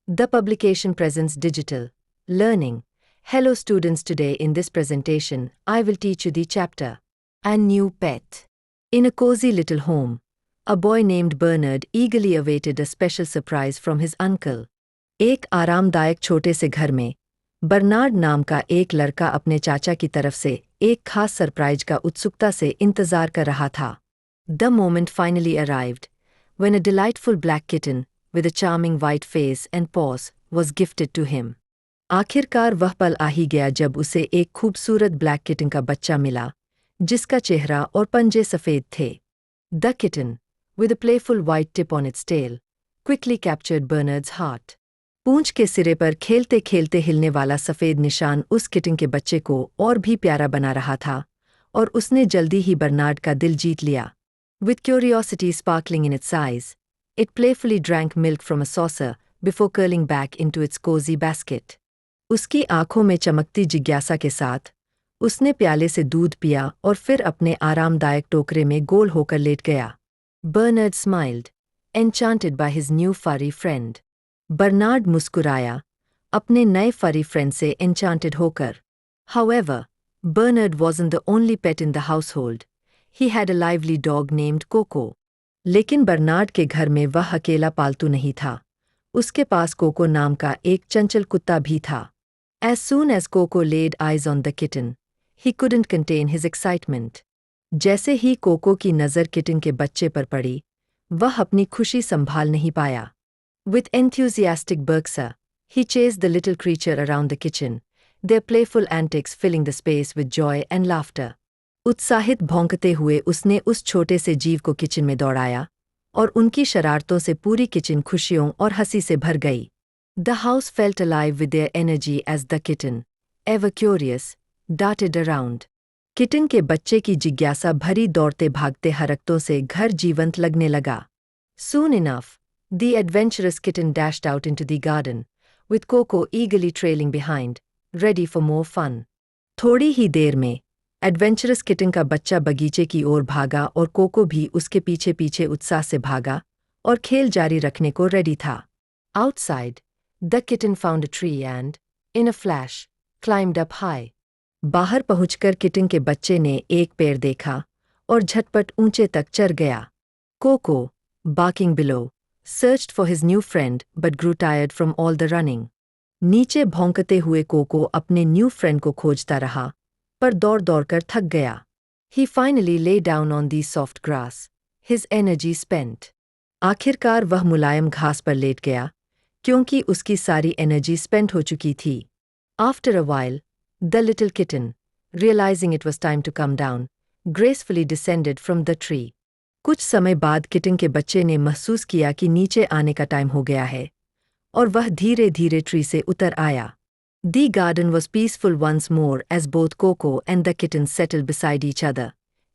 The publication presents digital learning. Hello students, today in this presentation, I will teach you the chapter A New Pet. In a cozy little home, a boy named Bernard eagerly awaited a special surprise from his uncle. एक आरामदायक छोटे से घर में Bernard नाम का एक लड़का अपने चाचा की तरफ से एक खास सरप्राइज का उत्सुकता से इंतजार कर रहा था. The moment finally arrived, when a delightful black kitten, with a charming white face and paws, was gifted to him. आखिरकार वह पल आ ही गया जब उसे एक खूबसूरत ब्लैक किटन का बच्चा मिला, जिसका चेहरा और पंजे सफ़ेद थे. The kitten, with a playful white tip on its tail, quickly captured Bernard's heart. पूंछ के सिरे पर खेलते खेलते हिलने वाला सफ़ेद निशान उस किटन के बच्चे को और भी प्यारा बना रहा था, और उसने जल्दी ही बर्नार्ड का दिल जीत लिया. With curiosity sparkling in its eyes, it playfully drank milk from a saucer before curling back into its cozy basket. उसकी आंखों में चमकती जिज्ञासा के साथ, उसने प्याले से दूध पिया और फिर अपने आरामदायक टोकरे में गोल होकर लेट गया. Bernard smiled, enchanted by his new furry friend. Bernard मुस्कुराया, अपने नए फरी फ्रेंड से enchanted होकर. However, Bernard wasn't the only pet in the household. He had a lively dog named Coco. लेकिन बर्नार्ड के घर में वह अकेला पालतू नहीं था. उसके पास कोको नाम का एक चंचल कुत्ता भी था. As soon as Coco laid eyes on the kitten, he couldn't contain his excitement. जैसे ही कोको की नज़र किटन के बच्चे पर पड़ी, वह अपनी खुशी संभाल नहीं पाया. With enthusiastic barks, he chased the little creature around the kitchen, their playful antics filling the space with joy and laughter. उत्साहित भौंकते हुए उसने उस छोटे से जीव को किचन में दौड़ाया, और उनकी शरारतों से पूरी किचन खुशियों और हंसी से भर गई. The house felt alive with their energy as the kitten, ever curious, darted around. Kitten के बच्चे की जिज्ञासा भरी दौड़ते भागते हरकतों से घर जीवंत लगने लगा. Soon enough, the adventurous kitten dashed out into the garden, with Coco eagerly trailing behind, ready for more fun. थोड़ी ही देर में एडवेंचरस किटन का बच्चा बगीचे की ओर भागा और कोको भी उसके पीछे पीछे उत्साह से भागा और खेल जारी रखने को रेडी था. Outside, the kitten found a tree and, in a flash, climbed up high. बाहर पहुंचकर किटन के बच्चे ने एक पेड़ देखा और झटपट ऊंचे तक चढ़ गया. Coco, barking below, searched for his new friend but grew tired from all the running. नीचे भौंकते हुए कोको अपने न्यू फ्रेंड को खोजता रहा, पर दौड़ दौड़कर थक गया. He finally lay down on the soft grass, his energy spent. आखिरकार वह मुलायम घास पर लेट गया, क्योंकि उसकी सारी एनर्जी स्पेंट हो चुकी थी. After a while, the little kitten, realizing it was time to come down, gracefully descended from the tree. कुछ समय बाद किटन के बच्चे ने महसूस किया कि नीचे आने का टाइम हो गया है, और वह धीरे धीरे ट्री से उतर आया. The garden was peaceful once more as both Coco and the kitten settled beside each other,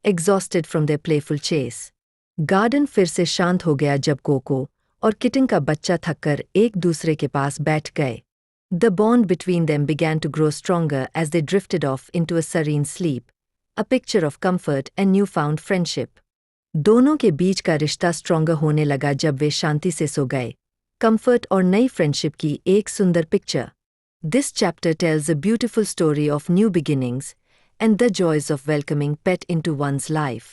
exhausted from their playful chase. Garden फिर से शांत हो गया जब कोको और किटन का बच्चा थककर एक दूसरे के पास बैठ गए. The bond between them began to grow stronger as they drifted off into a serene sleep, a picture of comfort and newfound friendship. दोनों के बीच का रिश्ता स्ट्रॉन्गर होने लगा जब वे शांति से सो गए, कंफर्ट और नई फ्रेंडशिप की एक सुंदर picture. This chapter tells a beautiful story of new beginnings and the joys of welcoming pet into one's life.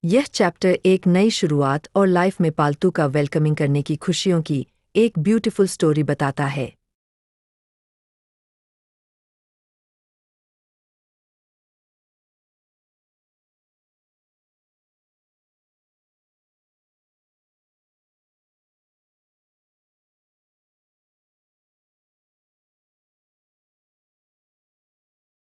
यह चैप्टर एक नई शुरुआत और लाइफ में पालतू का वेलकमिंग करने की खुशियों की एक ब्यूटीफुल स्टोरी बताता है.